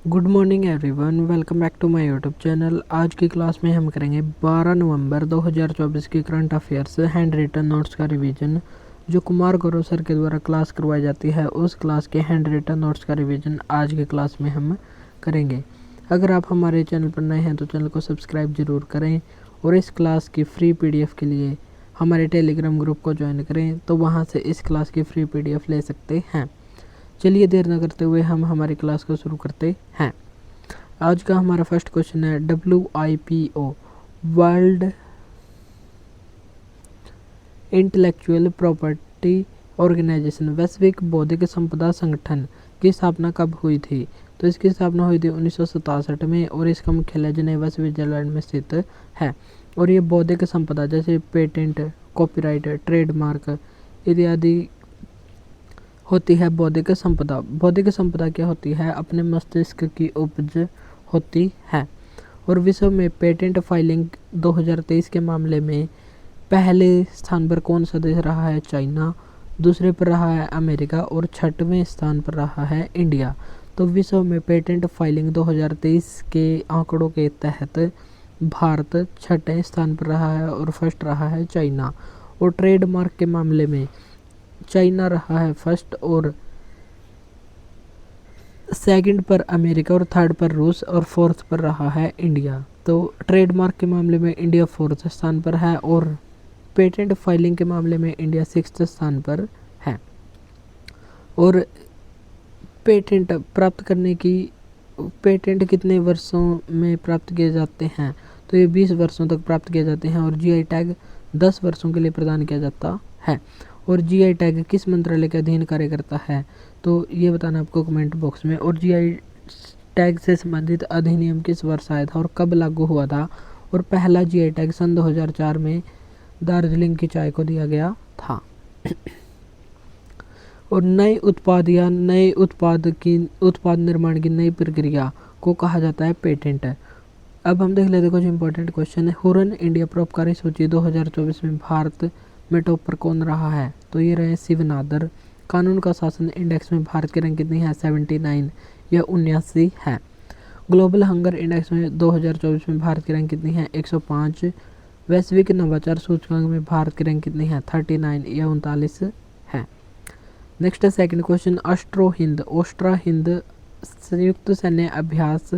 Good morning everyone, welcome back to my YouTube channel. आज की class में हम करेंगे 12 नवंबर 2024 की current affairs hand written notes का रिवीजन। जो कुमार गौरव सर के द्वारा क्लास करवाई जाती है उस क्लास के हैंड रिटन नोट्स का रिवीजन आज की क्लास में हम करेंगे। अगर आप हमारे चैनल पर नए हैं तो चैनल को सब्सक्राइब जरूर करें और इस क्लास की फ्री PDF के लिए हमारे टेलीग्राम ग्रुप को ज्वाइन करें, तो वहाँ से इस क्लास की फ्री PDF ले सकते हैं। चलिए देर न करते हुए हम हमारी क्लास को शुरू करते हैं। आज का हमारा फर्स्ट क्वेश्चन है WIPO World Intellectual Property Organization वैश्विक बौद्धिक संपदा संगठन की स्थापना कब हुई थी? तो इसकी स्थापना हुई थी 1967 में और इसका मुख्यालय जिनेवा स्विट्जरलैंड में स्थित है। और ये बौद्धिक संपदा जैसे पेटेंट, कॉपीराइट, ट्रेडमार्क इत्यादि होती है बौद्धिक संपदा। बौद्धिक संपदा क्या होती है? अपने मस्तिष्क की उपज होती है। और विश्व में पेटेंट फाइलिंग 2023 के मामले में पहले स्थान पर कौन सा देश रहा है? चाइना। दूसरे पर रहा है अमेरिका और छठवें स्थान पर रहा है इंडिया। तो विश्व में पेटेंट फाइलिंग 2023 के आंकड़ों के तहत भारत छठे स्थान पर रहा है और फर्स्ट रहा है चाइना। और ट्रेडमार्क के मामले में चाइना रहा है फर्स्ट और सेकंड पर अमेरिका और थर्ड पर रूस और फोर्थ पर रहा है इंडिया। तो ट्रेडमार्क के मामले में इंडिया फोर्थ स्थान पर है और पेटेंट फाइलिंग के मामले में इंडिया सिक्स्थ स्थान पर है। और पेटेंट प्राप्त करने की पेटेंट कितने वर्षों में प्राप्त किए जाते हैं? तो ये 20 वर्षों तक प्राप्त किए जाते हैं। और GI टैग 10 वर्षों के लिए प्रदान किया जाता है। और GI टैग किस मंत्रालय के अधीन कार्य करता है? तो ये बताना आपको कमेंट बॉक्स में। और GI टैग से संबंधित अधिनियम किस वर्ष आया था और कब लागू हुआ था? और पहला GI टैग सन 2004 में दार्जिलिंग की चाय को दिया गया था। और नए उत्पाद या नए उत्पाद निर्माण की नई प्रक्रिया को कहा जाता है पेटेंट। अब हम देख लेते कुछ इंपॉर्टेंट क्वेश्चन है। हुरन इंडिया परोपकारी सूची 2024 में भारत में टॉप पर कौन रहा है? तो ये रहे शिव नादर। कानून का शासन इंडेक्स में भारत की रैंक कितनी है? 79 या 79 है। ग्लोबल हंगर इंडेक्स में 2024 में भारत की रैंक कितनी है? 105। वैश्विक नवाचार सूचकांक में भारत की रैंक कितनी है? 39 या 39 है। नेक्स्ट सेकंड क्वेश्चन, ओस्ट्रा हिंद संयुक्त सैन्य अभ्यास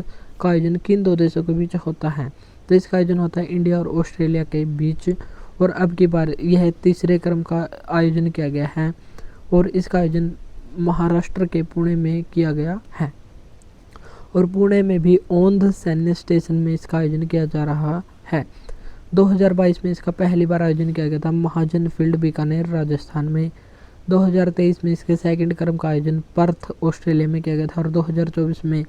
का आयोजन किन दो देशों के बीच होता है? तो इसका आयोजन होता है इंडिया और ऑस्ट्रेलिया के बीच। और अब की बार यह तीसरे क्रम का आयोजन किया गया है और इसका आयोजन महाराष्ट्र के पुणे में किया गया है। और पुणे में भी औंध सैन्य स्टेशन में इसका आयोजन किया जा रहा है। 2022 में इसका पहली बार आयोजन किया गया था महाजन फील्ड बीकानेर राजस्थान में। 2023 में इसके सेकंड क्रम का आयोजन पर्थ ऑस्ट्रेलिया में किया गया था। और 2024 में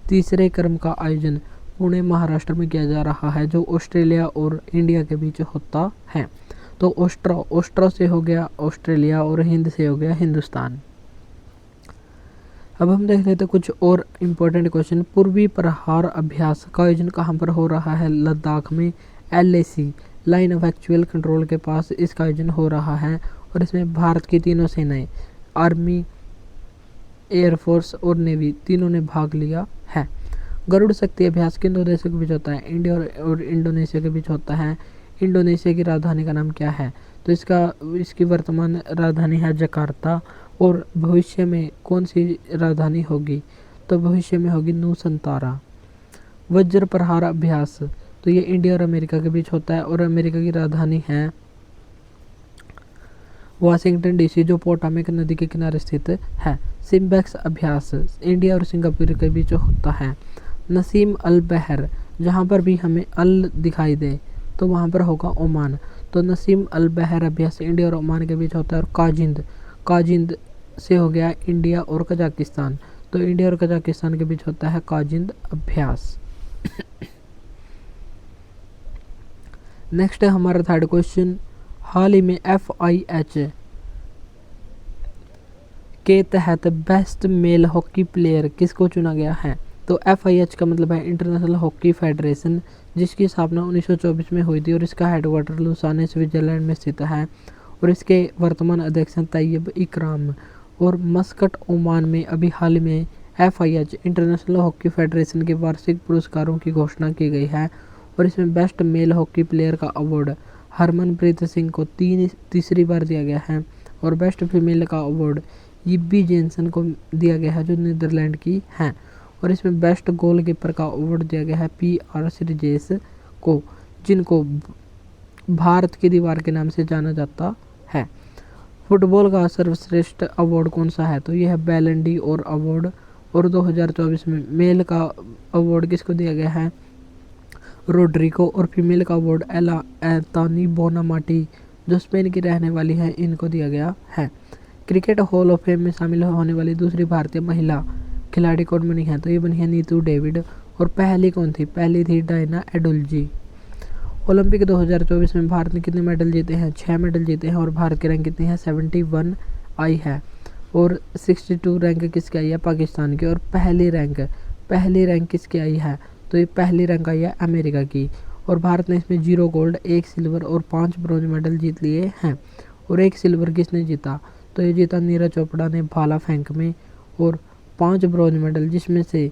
तीसरे क्रम का आयोजन पुणे महाराष्ट्र में किया जा रहा है, जो ऑस्ट्रेलिया और इंडिया के बीच होता है। तो ओस्ट्रा से हो गया ऑस्ट्रेलिया और हिंद से हो गया हिंदुस्तान। अब हम देख लेते कुछ और इम्पोर्टेंट क्वेश्चन। पूर्वी प्रहार अभ्यास का आयोजन कहाँ पर हो रहा है? लद्दाख में। LAC line of actual control के पास इसका आयोजन हो रहा है। और इसमें भारत की तीनों सेनाएं आर्मी, एयरफोर्स और नेवी तीनों ने भाग लिया है। गरुड़ शक्ति अभ्यास किन दो देशों के बीच होता है? इंडिया और इंडोनेशिया के बीच होता है। इंडोनेशिया की राजधानी का नाम क्या है? तो इसकी वर्तमान राजधानी है जकार्ता। और भविष्य में कौन सी राजधानी होगी? तो भविष्य में होगी नूसंतारा। वज्र प्रहार अभ्यास, तो ये इंडिया और अमेरिका के बीच होता है और अमेरिका की राजधानी है वाशिंगटन DC, जो पोटामिक नदी के किनारे स्थित है। सिम्बेक्स अभ्यास इंडिया और सिंगापुर के बीच होता है। नसीम अल बहर, जहाँ पर भी हमें अल दिखाई दे तो वहाँ पर होगा ओमान। तो नसीम अल बहर अभ्यास इंडिया और ओमान के बीच होता है। और काजिंद से हो गया इंडिया और कजाकिस्तान। तो इंडिया और कजाकिस्तान के बीच होता है काजिंद अभ्यास। नेक्स्ट है हमारा थर्ड क्वेश्चन। हाल ही में FIH के तहत बेस्ट मेल हॉकी प्लेयर किसको चुना गया है? तो FIH का मतलब है इंटरनेशनल हॉकी फेडरेशन, जिसकी स्थापना 1924 में हुई थी और इसका हेडक्वार्टर लुसाने स्विट्जरलैंड में स्थित है। और इसके वर्तमान अध्यक्ष हैं तैयब इकराम। और मस्कट ओमान में अभी हाल में FIH इंटरनेशनल हॉकी फेडरेशन के वार्षिक पुरस्कारों की घोषणा की गई है और इसमें बेस्ट मेल हॉकी प्लेयर का अवार्ड हरमनप्रीत सिंह को तीसरी बार दिया गया है और बेस्ट फीमेल का अवार्ड यिब्बी जेनसन को दिया गया है जो नीदरलैंड की हैं और इसमें बेस्ट गोलकीपर का अवार्ड दिया गया है PR श्रीजेश को, जिनको भारत की दीवार के नाम से जाना जाता है। फुटबॉल का सर्वश्रेष्ठ अवार्ड कौन सा है, तो यह है बैलन डी और अवार्ड और 2024 में मेल का अवार्ड किसको दिया गया है, रोड्रिगो, और फीमेल का अवार्ड एंथोनी बोनामाटी जो स्पेन की रहने वाली है, इनको दिया गया है। क्रिकेट हॉल ऑफ फेम में शामिल होने वाली दूसरी भारतीय महिला खिलाड़ी कौन बनी है, तो ये बनी है नीतू डेविड और पहली कौन थी, पहली थी डायना एडुल्जी। ओलंपिक 2024 में भारत ने कितने मेडल जीते हैं, 6 मेडल जीते हैं और भारत की रैंक कितनी है, 71 आई है और 62 रैंक किसकी आई है, पाकिस्तान की। और पहली रैंक किसकी आई है, तो ये पहली रैंक आई है अमेरिका की और भारत ने इसमें 0 गोल्ड 1 सिल्वर और 5 ब्रॉन्ज मेडल जीत लिए हैं। और 1 सिल्वर किसने जीता, तो ये जीता नीरज चोपड़ा ने भाला फेंक में और 5 ब्रॉन्ज मेडल जिसमें से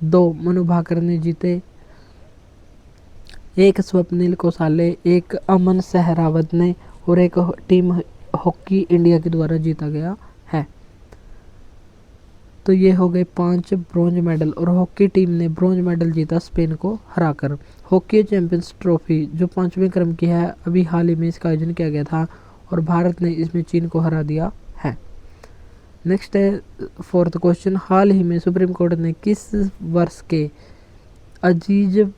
2 मनु भाकर ने जीते, 1 स्वप्निल कोसाले, 1 अमन सहरावत ने और 1 टीम हॉकी इंडिया के द्वारा जीता गया है। तो ये हो गए 5 ब्रॉन्ज मेडल और हॉकी टीम ने ब्रॉन्ज मेडल जीता स्पेन को हराकर। हॉकी चैंपियंस ट्रॉफी जो 5वें क्रम की है, अभी हाल ही में इसका आयोजन किया गया था और भारत ने इसमें चीन को हरा दिया है। नेक्स्ट है 4th क्वेश्चन, हाल ही में सुप्रीम कोर्ट ने किस वर्ष के अजीज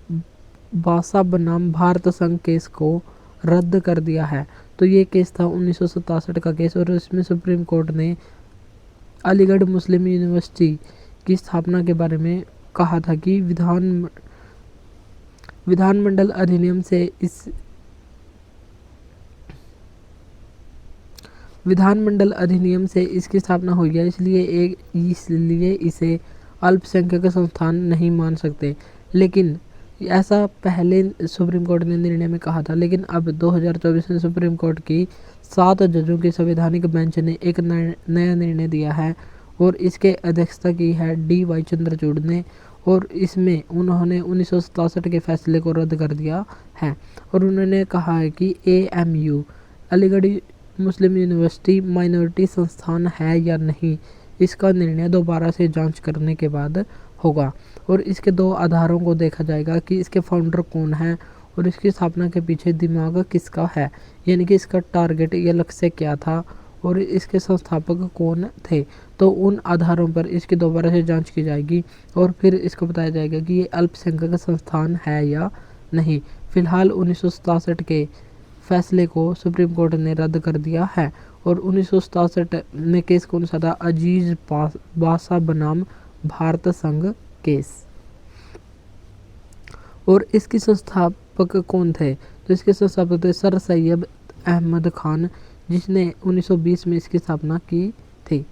बासा बनाम भारत संघ केस को रद्द कर दिया है, तो ये केस था 1967 का केस और इसमें सुप्रीम कोर्ट ने अलीगढ़ मुस्लिम यूनिवर्सिटी की स्थापना के बारे में कहा था कि विधानमंडल अधिनियम से इसकी स्थापना हुई है, इसलिए इसे अल्पसंख्यक संस्थान नहीं मान सकते। लेकिन ऐसा पहले सुप्रीम कोर्ट ने निर्णय में कहा था, लेकिन अब 2024 में सुप्रीम कोर्ट की 7 जजों की संवैधानिक बेंच ने एक नया निर्णय दिया है और इसके अध्यक्षता की है DY चंद्रचूड़ ने और इसमें उन्होंने 1967 के फैसले को रद्द कर दिया है और उन्होंने कहा है कि AMU अलीगढ़ मुस्लिम यूनिवर्सिटी माइनॉरिटी संस्थान है या नहीं, इसका निर्णय दोबारा से जांच करने के बाद होगा और इसके 2 आधारों को देखा जाएगा कि इसके फाउंडर कौन है और इसकी स्थापना के पीछे दिमाग किसका है, यानी कि इसका टारगेट या लक्ष्य क्या था और इसके संस्थापक कौन थे। तो उन आधारों पर इसकी दोबारा से जांच की जाएगी और फिर इसको बताया जाएगा कि ये अल्पसंख्यक संस्थान है या नहीं। फिलहाल 1967 के फैसले को सुप्रीम कोर्ट ने रद्द कर दिया है और 1967 में केस कौन सा था, अजीज बासा बनाम भारत संघ केस। और इसके संस्थापक कौन थे, तो इसके संस्थापक थे सर सैयद अहमद खान जिसने 1920 में इसकी स्थापना की थी।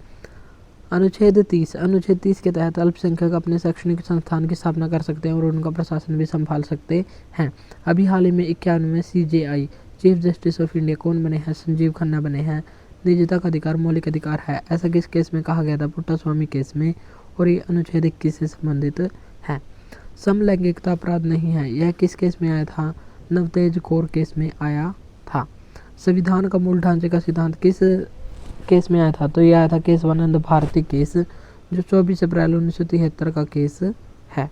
अनुच्छेद 30 के तहत अल्पसंख्यक अपने शैक्षणिक संस्थान की स्थापना कर सकते हैं और उनका प्रशासन भी संभाल सकते हैं। अभी हाल ही में 91 CJI chief justice of India कौन बने हैं, संजीव खन्ना बने हैं। निजता का अधिकार मौलिक अधिकार है, ऐसा किस केस में कहा गया था, पुट्टास्वामी केस में और ये अनुच्छेद 21 से संबंधित है। समलैंगिकता अपराध नहीं है, यह किस केस में आया था, नवतेज कौर केस में आया था। संविधान का मूल ढांचे का सिद्धांत किस केस में आया था, तो यह आया था केशवानंद भारती केस जो 24 अप्रैल 1973 का केस है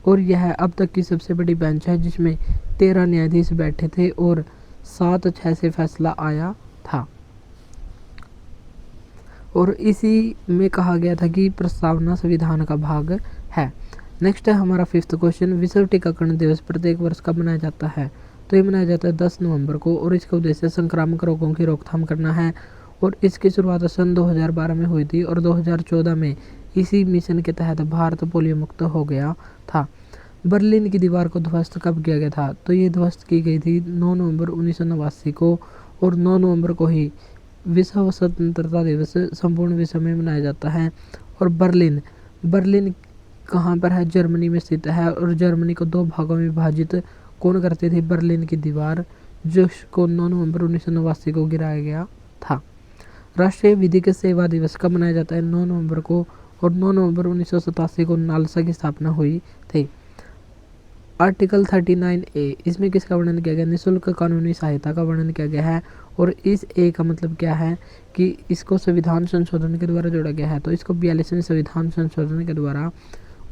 और यह अब तक की सबसे बड़ी बेंच है जिसमें 13 न्यायाधीश बैठे थे और 7-6 से फैसला आया था और इसी में कहा गया था कि प्रस्तावना संविधान का भाग है। नेक्स्ट है हमारा 5th क्वेश्चन, विश्व टीकाकरण दिवस प्रत्येक वर्ष कब मनाया जाता है, तो ये मनाया जाता है 10 नवंबर को और इसका उद्देश्य संक्रामक रोगों की रोकथाम करना है और इसकी शुरुआत सन 2012 में हुई थी और 2014 में इसी मिशन के तहत भारत पोलियो मुक्त हो गया था। बर्लिन की दीवार को ध्वस्त कब किया गया था, तो ये ध्वस्त की गई थी 9 नवंबर 1989 को और 9 नवंबर को ही विश्व स्वतंत्रता दिवस संपूर्ण विश्व में मनाया जाता है। और बर्लिन कहाँ पर है, जर्मनी में स्थित है और जर्मनी को 2 भागों में विभाजित कौन करती थी, बर्लिन की दीवार, जिसको 9 नवंबर 1989 को गिराया गया था। राष्ट्रीय विधिक सेवा दिवस कब मनाया जाता है? 9 नवंबर को, और 9 नवंबर 1987 को नालसा की स्थापना हुई थी। आर्टिकल 39A, इसमें किसका वर्णन किया गया? निःशुल्क कानूनी सहायता का वर्णन किया गया है। और इस ए का मतलब क्या है कि इसको संविधान संशोधन के द्वारा जोड़ा गया है। तो इसको 42वें संविधान संशोधन के द्वारा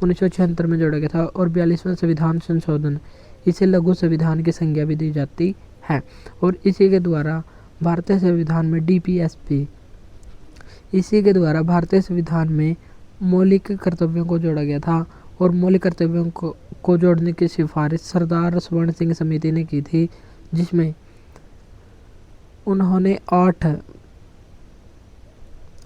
1976 में जोड़ा गया था। और 42वां संविधान संशोधन, इसे लघु संविधान की संज्ञा भी दी जाती है। और इसी के द्वारा भारतीय संविधान में DPSP, इसी के द्वारा भारतीय संविधान में मौलिक कर्तव्यों को जोड़ा गया था। और मौलिक कर्तव्यों को जोड़ने की सिफारिश सरदार स्वर्ण सिंह समिति ने की थी, जिसमें उन्होंने 8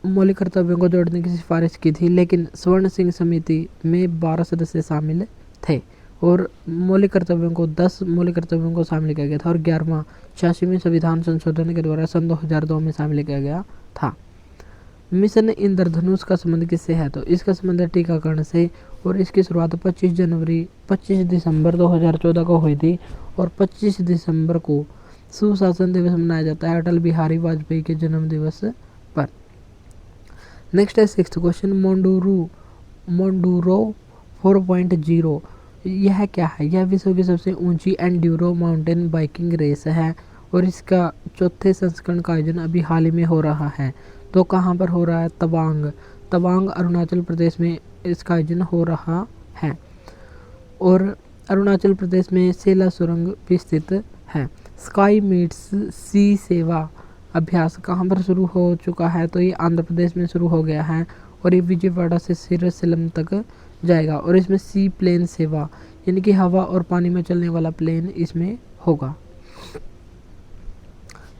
मौलिक कर्तव्यों को जोड़ने की सिफारिश की थी, लेकिन स्वर्ण सिंह समिति में 12 सदस्य शामिल थे। और मौलिक कर्तव्यों को 10 मौलिक कर्तव्यों को शामिल किया गया था। और 11वां 86वें संविधान संशोधन के द्वारा सन 2002 में शामिल किया गया था। मिशन इंद्रधनुष का संबंध किससे है? तो इसका संबंध है टीकाकरण से। और इसकी शुरुआत 25 दिसंबर 2014 को हुई थी। और 25 दिसंबर को सुशासन दिवस मनाया जाता है, अटल बिहारी वाजपेयी के जन्म दिवस पर। नेक्स्ट है 6th क्वेश्चन, मोंडूरो 4.0 यह क्या है? यह विश्व की सबसे ऊंची एंड्यूरो माउंटेन बाइकिंग रेस है। और इसका चौथे संस्करण का आयोजन अभी हाल ही में हो रहा है। तो कहाँ पर हो रहा है? तवांग अरुणाचल प्रदेश में इसका आयोजन हो रहा है। और अरुणाचल प्रदेश में सेला सुरंग भी स्थित है। स्काई मीट्स सी सेवा अभ्यास कहाँ पर शुरू हो चुका है? तो ये आंध्र प्रदेश में शुरू हो गया है। और ये विजयवाड़ा से सिरसिलम तक जाएगा। और इसमें सी प्लेन सेवा, यानी कि हवा और पानी में चलने वाला प्लेन इसमें होगा।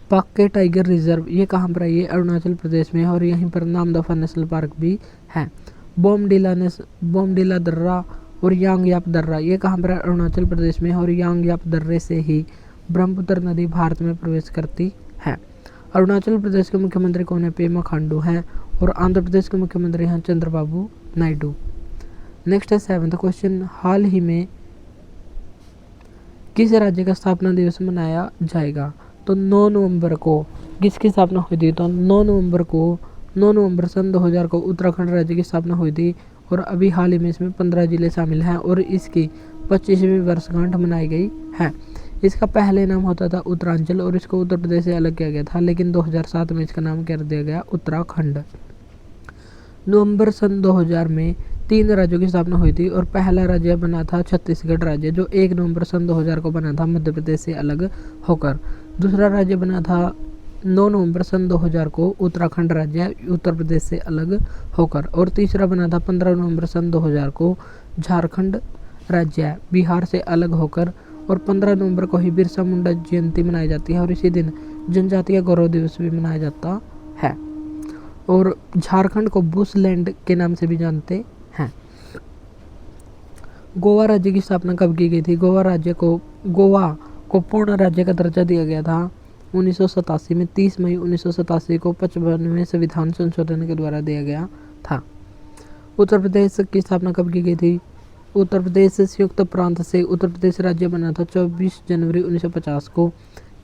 पाक्के टाइगर रिजर्व, ये कहाँ पर है? ये अरुणाचल प्रदेश में है। और यहीं पर नामदफा नेशनल पार्क भी है। बोमडिला दर्रा और यांगयाप दर्रा, ये कहाँ पर है? अरुणाचल प्रदेश में है। और यांगयाप दर्रे से ही ब्रह्मपुत्र नदी भारत में प्रवेश करती है। अरुणाचल प्रदेश के मुख्यमंत्री कौन है? पेमा खांडू हैं। और आंध्र प्रदेश के मुख्यमंत्री हैं चंद्रबाबू नायडू। नेक्स्ट है 7th क्वेश्चन, हाल ही में किस राज्य का स्थापना दिवस मनाया जाएगा? तो 9 नवंबर को किसकी स्थापना हुई थी? तो 9 नवंबर सन 2000 को उत्तराखंड राज्य की स्थापना हुई थी। और अभी हाल ही में इसमें 15 जिले शामिल हैं। और इसकी 25वीं वर्षगांठ मनाई गई है। इसका पहले नाम होता था उत्तरांचल, और इसको उत्तर प्रदेश से अलग किया गया था, लेकिन 2007 में इसका नाम कर दिया गया उत्तराखंड। नवंबर सन 2000 में 3 राज्यों की स्थापना हुई थी। और पहला राज्य बना था छत्तीसगढ़ राज्य, जो 1 नवंबर सन 2000 को बना था मध्य प्रदेश से अलग होकर। दूसरा राज्य बना था 9 नवंबर सन 2000 को उत्तराखंड राज्य, उत्तर प्रदेश से अलग होकर। और तीसरा बना था 15 नवंबर सन 2000 को झारखंड राज्य, बिहार से अलग होकर। और 15 नवंबर को ही बिरसा मुंडा जयंती मनाई जाती है। और इसी दिन जनजातीय गौरव दिवस भी मनाया जाता है। और झारखंड को बुशलैंड के नाम से भी जानते हैं। गोवा राज्य की स्थापना कब की गई थी? गोवा को पूर्ण राज्य का दर्जा दिया गया था 1987 में। 30 मई 1987 को 55वें संविधान संशोधन के द्वारा दिया गया था। उत्तर प्रदेश की स्थापना कब की गई थी? उत्तर प्रदेश संयुक्त प्रांत से उत्तर प्रदेश राज्य बना था 24 जनवरी 1950 को।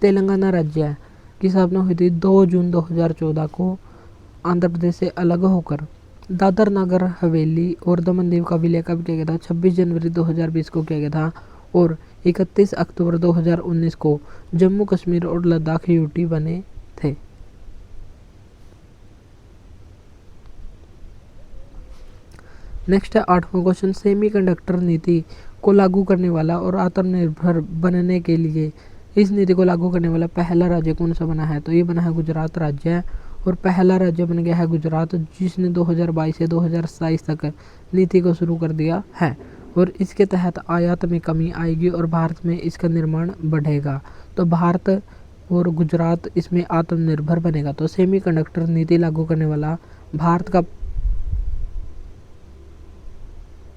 तेलंगाना राज्य की स्थापना हुई थी 2 जून 2014 को आंध्र प्रदेश से अलग होकर। दादर नगर हवेली और दमन दीव का विलय कब किया गया था? 26 जनवरी 2020 को किया गया था। और 31 अक्टूबर 2019 को जम्मू कश्मीर और लद्दाख यूटी बने थे। नेक्स्ट है 8वां क्वेश्चन, सेमीकंडक्टर नीति को लागू करने वाला और आत्मनिर्भर बनने के लिए इस नीति को लागू करने वाला पहला राज्य कौन सा बना है? तो ये बना है गुजरात राज्य। और पहला राज्य बन गया है गुजरात, जिसने 2022 से 2027 तक नीति को शुरू कर दिया है। और इसके तहत आयात में कमी आएगी और भारत में इसका निर्माण बढ़ेगा। तो भारत और गुजरात इसमें आत्मनिर्भर बनेगा। तो सेमीकंडक्टर नीति लागू करने वाला भारत का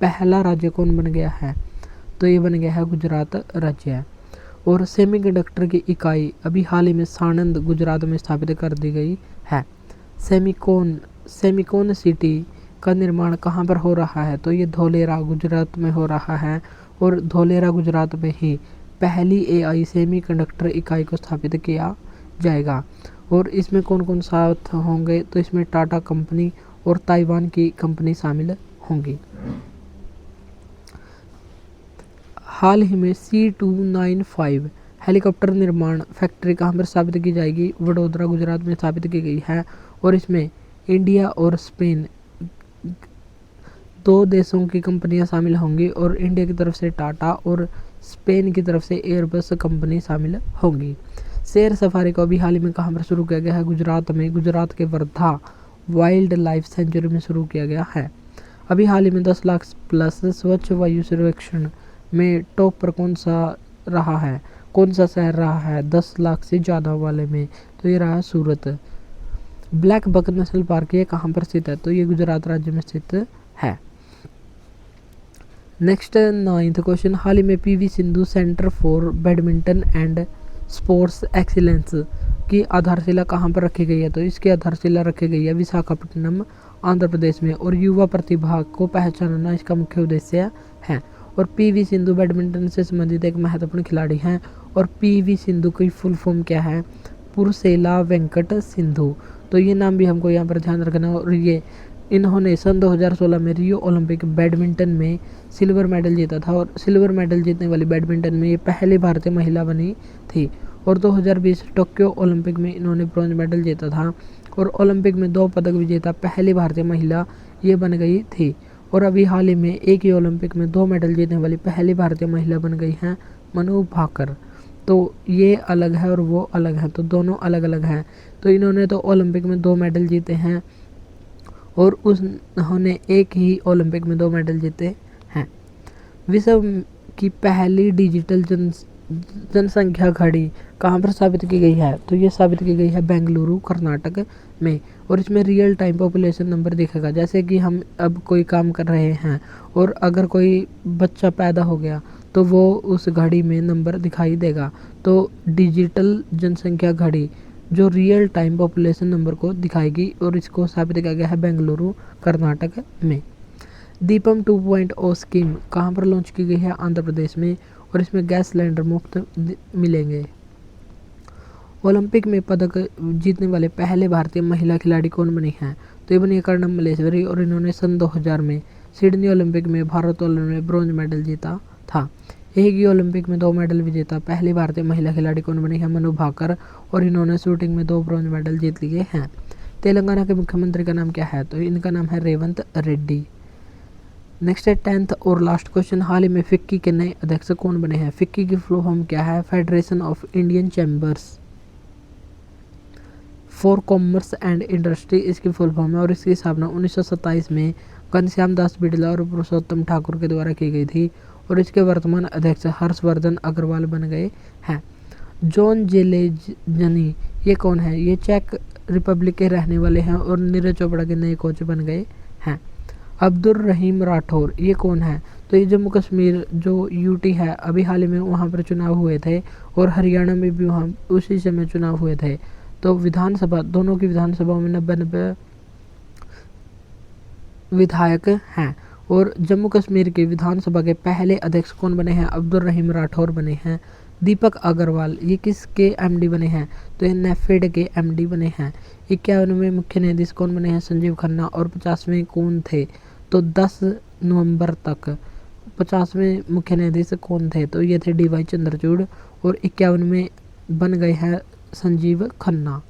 पहला राज्य कौन बन गया है? तो ये बन गया है गुजरात राज्य। और सेमीकंडक्टर की इकाई अभी हाल ही में साणंद गुजरात में स्थापित कर दी गई है। सेमिकोन सिटी का निर्माण कहाँ पर हो रहा है? तो ये धोलेरा गुजरात में हो रहा है। और धोलेरा गुजरात में ही पहली AI सेमीकंडक्टर इकाई को स्थापित किया जाएगा। और इसमें कौन कौन साथ होंगे, तो इसमें टाटा कंपनी और ताइवान की कंपनी शामिल होंगी। हाल ही में C295 हेलीकॉप्टर निर्माण फैक्ट्री कहाँ पर स्थापित की जाएगी, वडोदरा गुजरात में स्थापित की गई है। और इसमें इंडिया और स्पेन दो देशों की कंपनियां शामिल होंगी और इंडिया की तरफ से टाटा और स्पेन की तरफ से एयरबस कंपनी शामिल होंगी। शेर सफारी को अभी हाल ही में कहाँ पर शुरू किया गया है, गुजरात में, गुजरात के वर्धा वाइल्ड लाइफ सेंचुरी में शुरू किया गया है। अभी हाल ही में 10 लाख प्लस स्वच्छ वायु सर्वेक्षण में टॉप पर कौन सा रहा है, कौन सा शहर रहा है 10 लाख से ज़्यादा वाले में, तो ये रहा सूरत। ब्लैक बक नेशनल पार्क ये कहाँ पर स्थित है, तो ये गुजरात राज्य में स्थित है। नेक्स्ट 9th क्वेश्चन, हाल ही में PV Sindhu centre for badminton and sports excellence की आधारशिला कहाँ पर रखी गई है, तो इसकी आधारशिला रखी गई है विशाखापट्टनम आंध्र प्रदेश में। और युवा प्रतिभा को पहचानना इसका मुख्य उद्देश्य है। और PV सिंधु बैडमिंटन से संबंधित एक महत्वपूर्ण खिलाड़ी हैं। और PV सिंधु की फुल फॉर्म क्या है, पुरसेला वेंकट सिंधु। तो ये नाम भी हमको यहाँ पर ध्यान रखना है। और ये इन्होंने सन 2016 में रियो ओलंपिक बैडमिंटन में सिल्वर मेडल जीता था। और सिल्वर मेडल जीतने वाली बैडमिंटन में ये पहली भारतीय महिला बनी थी। और 2020 टोक्यो ओलंपिक में इन्होंने ब्रॉन्ज मेडल जीता था। और ओलंपिक में 2 पदक विजेता पहली भारतीय महिला ये बन गई थी। और अभी हाल ही में एक ही ओलंपिक में 2 मेडल जीतने वाली पहली भारतीय महिला बन गई हैं मनु भाकर। तो ये अलग है और वो अलग है, तो दोनों अलग अलग हैं। तो इन्होंने तो ओलंपिक में 2 मेडल जीते हैं और उन्होंने एक ही ओलंपिक में 2 मेडल जीते हैं। विश्व की पहली डिजिटल जनसंख्या घड़ी कहाँ पर स्थापित की गई है, तो ये स्थापित की गई है बेंगलुरु कर्नाटक में। और इसमें रियल टाइम पॉपुलेशन नंबर दिखेगा। जैसे कि हम अब कोई काम कर रहे हैं और अगर कोई बच्चा पैदा हो गया तो वो उस घड़ी में नंबर दिखाई देगा। तो डिजिटल जनसंख्या घड़ी जो रियल टाइम पॉपुलेशन नंबर को दिखाएगी और इसको स्थापित किया गया है बेंगलुरु कर्नाटक में। दीपम 2.0 स्कीम कहाँ पर लॉन्च की गई है, आंध्र प्रदेश में। और इसमें गैस सिलेंडर मुफ्त मिलेंगे। ओलंपिक में पदक जीतने वाले पहले भारतीय महिला खिलाड़ी कौन बनी हैं, तो ये बनी कर्णम मल्लेश्वरी। और इन्होंने सन 2000 में सिडनी ओलंपिक में भारोत्तोलन में ब्रॉन्ज मेडल जीता था। एक ही ओलंपिक में 2 मेडल विजेता पहली भारतीय महिला खिलाड़ी कौन बनी है, मनु भाकर। और इन्होंने शूटिंग में 2 ब्रॉन्ज मेडल जीत लिए हैं। तेलंगाना के मुख्यमंत्री का नाम क्या है, तो इनका नाम है रेवंत रेड्डी। नेक्स्ट है 10th और लास्ट क्वेश्चन, हाल ही में फिक्की के नए अध्यक्ष कौन बने हैं। फिक्की की फुल फॉर्म क्या है, federation of Indian chambers for commerce and industry इसकी फुल फॉर्म है। और इसकी स्थापना 1927 में घनश्याम दास बिड़ला और पुरुषोत्तम ठाकुर के द्वारा की गई थी। और इसके वर्तमान अध्यक्ष हर्षवर्धन अग्रवाल बन गए हैं। जॉन जेलेजनी ये कौन है, ये चेक रिपब्लिक के रहने वाले हैं और नीरज चोपड़ा के नए कोच बन गए हैं। अब्दुल रहीम राठौर ये कौन है, तो ये जम्मू कश्मीर जो यूटी है अभी हाल ही में वहाँ पर चुनाव हुए थे और हरियाणा में भी वहाँ उसी समय चुनाव हुए थे। तो विधानसभा दोनों की विधानसभा में 90 विधायक हैं। और जम्मू कश्मीर के विधानसभा के पहले अध्यक्ष कौन बने हैं, अब्दुल रहीम राठौर बने हैं। दीपक अग्रवाल ये किसके एमडी बने हैं, तो ये नेफेड के एमडी बने हैं। 51वें मुख्य न्यायाधीश कौन बने हैं, संजीव खन्ना। और 50वें कौन थे, तो 10 नवंबर तक 50वें मुख्य न्यायाधीश कौन थे, तो ये थे DY चंद्रचूड़। और 51वें बन गए हैं संजीव खन्ना।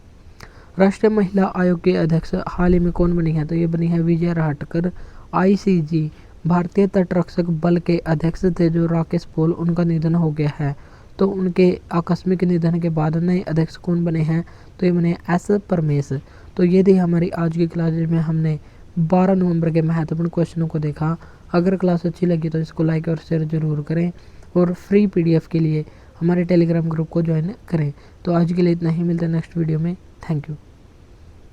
राष्ट्रीय महिला आयोग के अध्यक्ष हाल ही में कौन बनी है, तो ये बनी है विजय राहटकर। ICG भारतीय तटरक्षक बल के अध्यक्ष थे जो राकेश पॉल, उनका निधन हो गया है। तो उनके आकस्मिक निधन के बाद नए अध्यक्ष कौन बने हैं, तो ये बने S परमेश। तो ये थी हमारी आज की क्लास में हमने 12 नवंबर के महत्वपूर्ण क्वेश्चनों को देखा। अगर क्लास अच्छी लगी तो इसको लाइक और शेयर जरूर करें और फ्री PDF के लिए हमारे टेलीग्राम ग्रुप को ज्वाइन करें। तो आज के लिए इतना ही, मिलते हैं नेक्स्ट वीडियो में। Thank you.